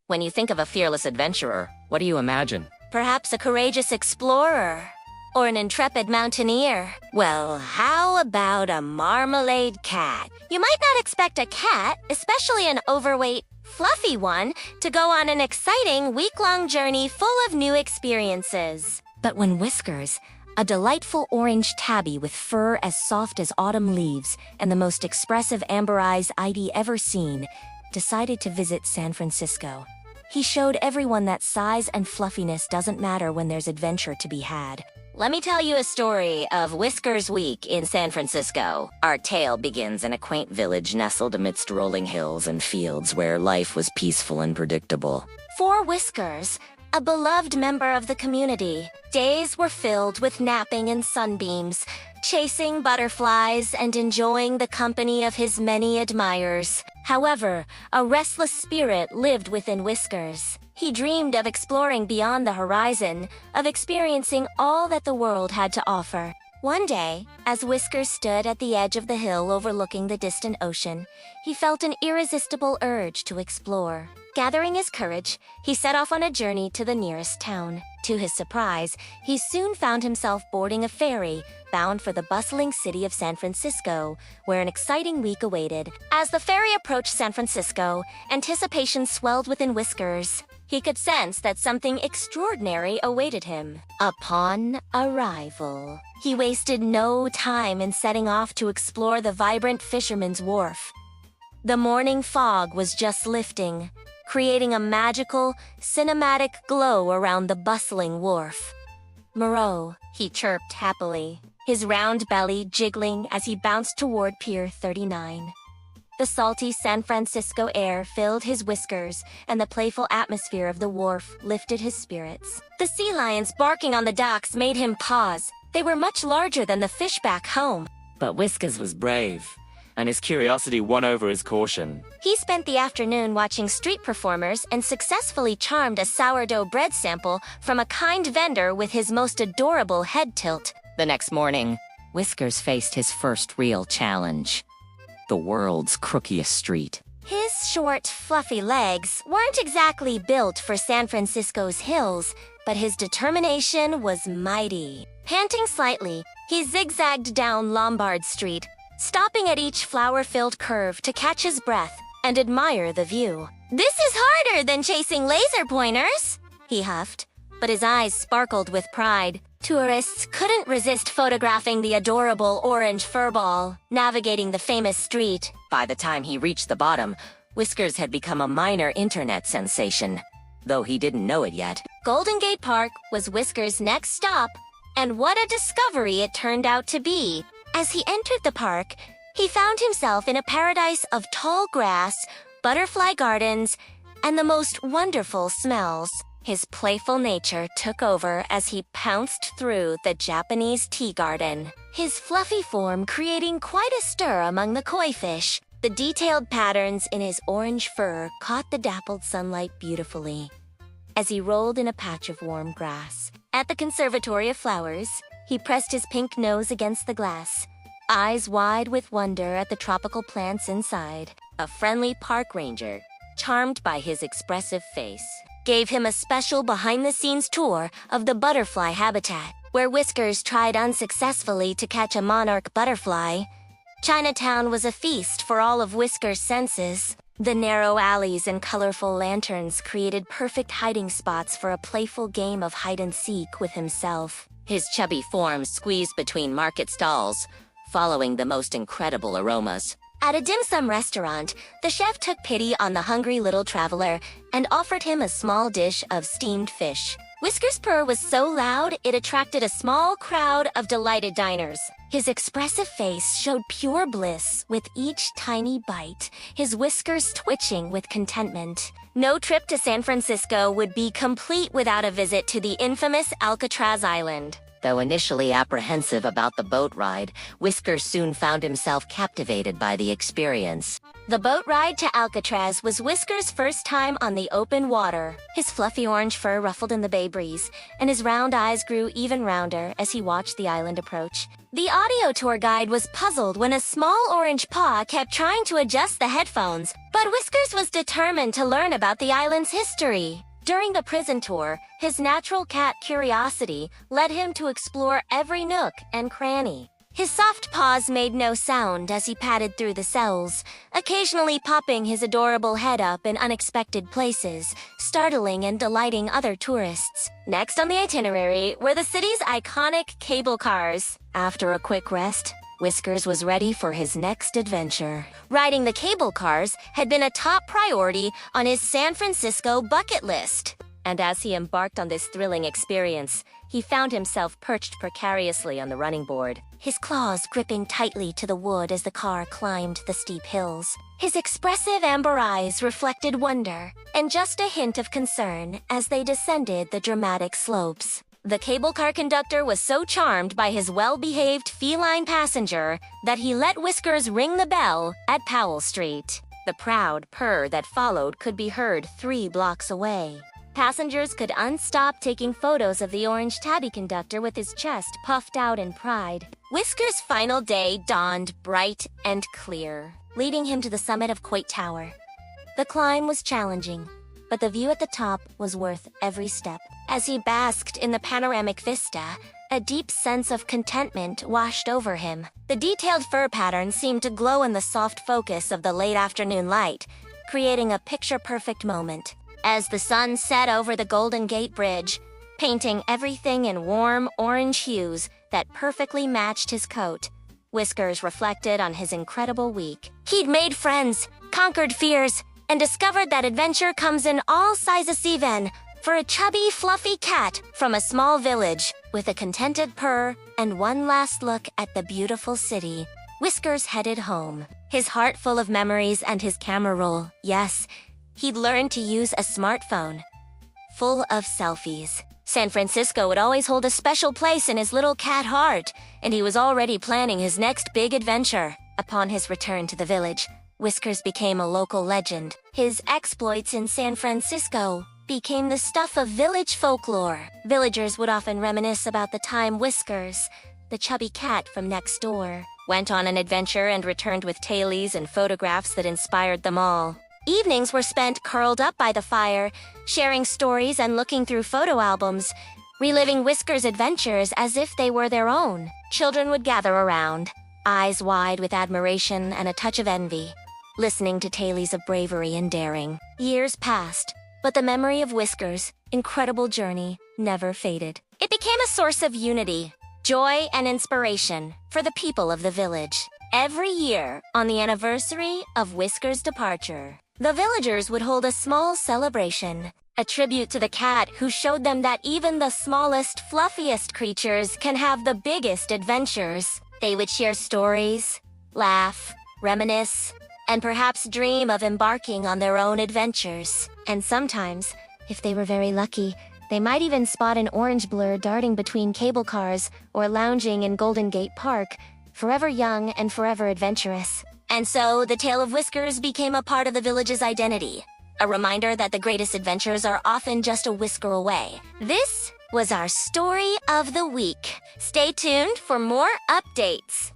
When you think of a fearless adventurer, what do you imagine? Perhaps a courageous explorer. Or an intrepid mountaineer. Well, how about a marmalade cat? You might not expect a cat, especially an overweight, fluffy one, to go on an exciting week-long journey full of new experiences. But when Whiskers, a delightful orange tabby with fur as soft as autumn leaves and the most expressive amber eyes I'd ever seen, decided to visit San Francisco, he showed everyone that size and fluffiness doesn't matter when there's adventure to be had. Let me tell you a story of Whiskers Week in San Francisco. Our tale begins in a quaint village nestled amidst rolling hills and fields where life was peaceful and predictable. For Whiskers, a beloved member of the community, days were filled with napping in sunbeams, chasing butterflies, and enjoying the company of his many admirers. However, a restless spirit lived within Whiskers. He dreamed of exploring beyond the horizon, of experiencing all that the world had to offer. One day, as Whiskers stood at the edge of the hill overlooking the distant ocean, he felt an irresistible urge to explore. Gathering his courage, he set off on a journey to the nearest town. To his surprise, he soon found himself boarding a ferry, bound for the bustling city of San Francisco, where an exciting week awaited. As the ferry approached San Francisco, anticipation swelled within Whiskers. He could sense that something extraordinary awaited him. Upon arrival, he wasted no time in setting off to explore the vibrant fisherman's wharf. The morning fog was just lifting, creating a magical, cinematic glow around the bustling wharf. "Moreau," he chirped happily, his round belly jiggling as he bounced toward Pier 39. The salty San Francisco air filled his whiskers, and the playful atmosphere of the wharf lifted his spirits. The sea lions barking on the docks made him pause. They were much larger than the fish back home. But Whiskers was brave, and his curiosity won over his caution. He spent the afternoon watching street performers and successfully charmed a sourdough bread sample from a kind vendor with his most adorable head tilt. The next morning, Whiskers faced his first real challenge: the world's crookiest street. His short, fluffy legs weren't exactly built for San Francisco's hills, but his determination was mighty. Panting slightly, he zigzagged down Lombard Street, stopping at each flower-filled curve to catch his breath and admire the view. "This is harder than chasing laser pointers," he huffed, but his eyes sparkled with pride. Tourists couldn't resist photographing the adorable orange furball, navigating the famous street. By the time he reached the bottom, Whiskers had become a minor internet sensation, though he didn't know it yet. Golden Gate Park was Whiskers' next stop, and what a discovery it turned out to be. As he entered the park, he found himself in a paradise of tall grass, butterfly gardens, and the most wonderful smells. His playful nature took over as he pounced through the Japanese tea garden, his fluffy form creating quite a stir among the koi fish. The detailed patterns in his orange fur caught the dappled sunlight beautifully. As he rolled in a patch of warm grass at the Conservatory of Flowers, he pressed his pink nose against the glass, eyes wide with wonder at the tropical plants inside. A friendly park ranger, charmed by his expressive face, gave him a special behind-the-scenes tour of the butterfly habitat, where Whiskers tried unsuccessfully to catch a monarch butterfly. Chinatown was a feast for all of Whiskers' senses. The narrow alleys and colorful lanterns created perfect hiding spots for a playful game of hide-and-seek with himself. His chubby form squeezed between market stalls, following the most incredible aromas. At a dim sum restaurant, the chef took pity on the hungry little traveler and offered him a small dish of steamed fish. Whiskers' purr was so loud it attracted a small crowd of delighted diners. His expressive face showed pure bliss with each tiny bite, his whiskers twitching with contentment. No trip to San Francisco would be complete without a visit to the infamous Alcatraz Island. Though initially apprehensive about the boat ride, Whiskers soon found himself captivated by the experience. The boat ride to Alcatraz was Whiskers' first time on the open water. His fluffy orange fur ruffled in the bay breeze, and his round eyes grew even rounder as he watched the island approach. The audio tour guide was puzzled when a small orange paw kept trying to adjust the headphones, but Whiskers was determined to learn about the island's history. During the prison tour, his natural cat curiosity led him to explore every nook and cranny. His soft paws made no sound as he padded through the cells, occasionally popping his adorable head up in unexpected places, startling and delighting other tourists. Next on the itinerary were the city's iconic cable cars. After a quick rest, Whiskers was ready for his next adventure. Riding the cable cars had been a top priority on his San Francisco bucket list. And as he embarked on this thrilling experience, he found himself perched precariously on the running board, his claws gripping tightly to the wood as the car climbed the steep hills. His expressive amber eyes reflected wonder and just a hint of concern as they descended the dramatic slopes. The cable car conductor was so charmed by his well-behaved feline passenger that he let Whiskers ring the bell at Powell Street. The proud purr that followed could be heard 3 blocks away. Passengers could unstop taking photos of the orange tabby conductor with his chest puffed out in pride. Whiskers' final day dawned bright and clear, leading him to the summit of Coit Tower. The climb was challenging, but the view at the top was worth every step. As he basked in the panoramic vista, a deep sense of contentment washed over him. The detailed fur pattern seemed to glow in the soft focus of the late afternoon light, creating a picture-perfect moment. As the sun set over the Golden Gate Bridge, painting everything in warm orange hues that perfectly matched his coat, Whiskers reflected on his incredible week. He'd made friends, conquered fears, and discovered that adventure comes in all sizes even. For a chubby, fluffy cat from a small village with a contented purr and one last look at the beautiful city, Whiskers headed home. His heart full of memories and his camera roll, yes, he'd learned to use a smartphone, full of selfies. San Francisco would always hold a special place in his little cat heart, and he was already planning his next big adventure. Upon his return to the village, Whiskers became a local legend. His exploits in San Francisco became the stuff of village folklore. Villagers would often reminisce about the time Whiskers, the chubby cat from next door, went on an adventure and returned with tailies and photographs that inspired them all. Evenings were spent curled up by the fire, sharing stories and looking through photo albums, reliving Whiskers' adventures as if they were their own. Children would gather around, eyes wide with admiration and a touch of envy, listening to tales of bravery and daring. Years passed, but the memory of Whiskers' incredible journey never faded. It became a source of unity, joy, and inspiration for the people of the village. Every year, on the anniversary of Whiskers' departure, the villagers would hold a small celebration, a tribute to the cat who showed them that even the smallest, fluffiest creatures can have the biggest adventures. They would share stories, laugh, reminisce, and perhaps dream of embarking on their own adventures. And sometimes, if they were very lucky, they might even spot an orange blur darting between cable cars or lounging in Golden Gate Park, forever young and forever adventurous. And so, the tale of Whiskers became a part of the village's identity, a reminder that the greatest adventures are often just a whisker away. This was our story of the week. Stay tuned for more updates.